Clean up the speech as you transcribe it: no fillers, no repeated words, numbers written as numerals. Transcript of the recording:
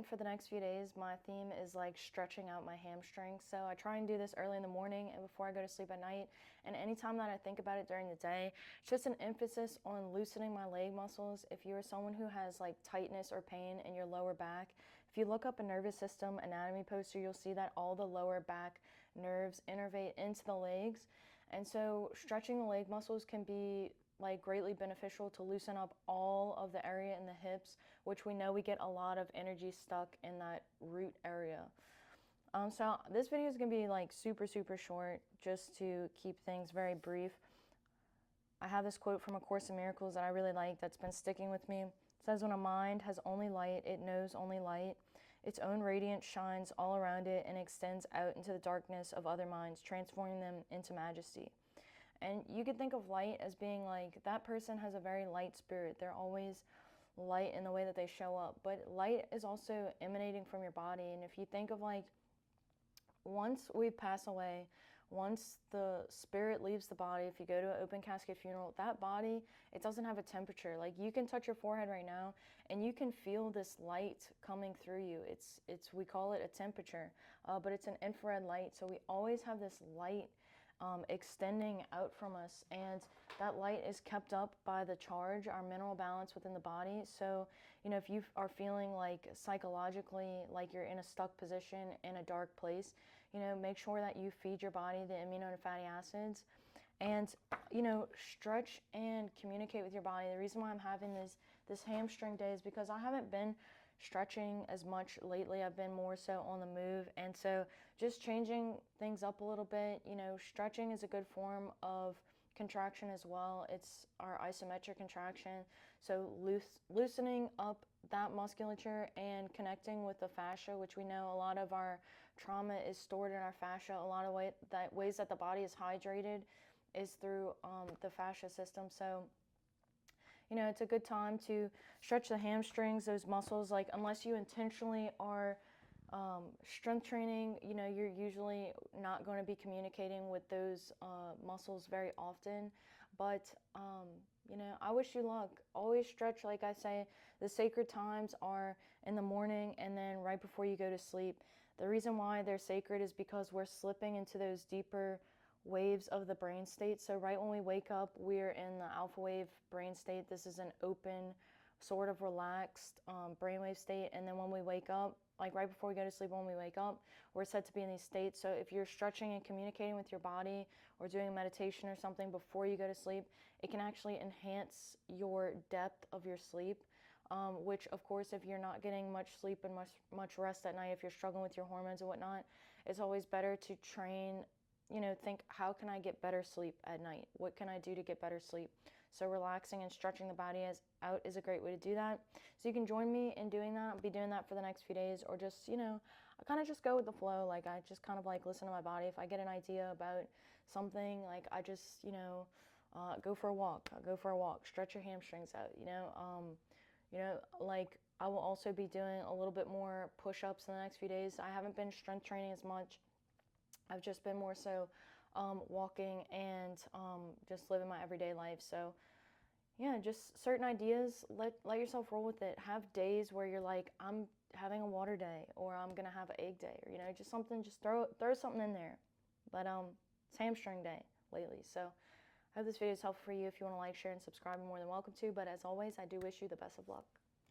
for the next few days, my theme is like stretching out my hamstrings. So I try and do this early in the morning and before I go to sleep at night. And anytime that I think about it during the day, it's just an emphasis on loosening my leg muscles. If you're someone who has like tightness or pain in your lower back, if you look up a nervous system anatomy poster, you'll see that all the lower back nerves innervate into the legs. And so stretching the leg muscles can be like greatly beneficial to loosen up all of the area in the hips, which we know we get a lot of energy stuck in that root area. So this video is going to be like super short, just to keep things very brief. I have this quote from A Course in Miracles that I really like that's been sticking with me. It says, when a mind has only light, it knows only light. Its own radiance shines all around it and extends out into the darkness of other minds, transforming them into majesty. And you could think of light as being like, that person has a very light spirit. They're always light in the way that they show up. But light is also emanating from your body. And if you think of like, once we pass away, once the spirit leaves the body, if you go to an open casket funeral, that body, it doesn't have a temperature. Like you can touch your forehead right now and you can feel this light coming through you. It's we call it a temperature, but it's an infrared light. So we always have this light extending out from us, and that light is kept up by the charge, our mineral balance within the body. So, you know, if you are feeling like psychologically like you're in a stuck position in a dark place, you know, make sure that you feed your body the amino and fatty acids, and, you know, stretch and communicate with your body. The reason why I'm having this hamstring day is because I haven't been stretching as much lately. I've been more so on the move, and so just changing things up a little bit. You know, stretching is a good form of contraction as well. It's our isometric contraction, so loosening up that musculature and connecting with the fascia, which we know a lot of our trauma is stored in our fascia. A lot of ways that the body is hydrated is through the fascia system. So, you know, it's a good time to stretch the hamstrings, those muscles. Like, unless you intentionally are strength training, you know, you're usually not going to be communicating with those muscles very often. But, you know, I wish you luck. Always stretch. Like I say, the sacred times are in the morning and then right before you go to sleep. The reason why they're sacred is because we're slipping into those deeper waves of the brain state. So right when we wake up, we're in the alpha wave brain state. This is an open, sort of relaxed brainwave state. And then when we wake up, like right before we go to sleep, when we wake up, we're said to be in these states. So if you're stretching and communicating with your body or doing mutation or something before you go to sleep, it can actually enhance your depth of your sleep. Which, of course, if you're not getting much sleep and much rest at night, if you're struggling with your hormones and whatnot, it's always better to train. You know, think, how can I get better sleep at night? What can I do to get better sleep? So relaxing and stretching the body out is a great way to do that. So you can join me in doing that. I'll be doing that for the next few days, or just, you know, I kind of just go with the flow. Like, I just kind of like listen to my body. If I get an idea about something, like I just, you know, go for a walk. I'll go for a walk. Stretch your hamstrings out, you know. Like I will also be doing a little bit more push-ups in the next few days. I haven't been strength training as much. I've just been more so walking and just living my everyday life. So yeah, just certain ideas, let yourself roll with it. Have days where you're like, I'm having a water day, or I'm gonna have an egg day, or, you know, just something, just throw something in there. But it's hamstring day lately. So I hope this video is helpful for you. If you want to like, share, and subscribe, you're more than welcome to. But as always, I do wish you the best of luck.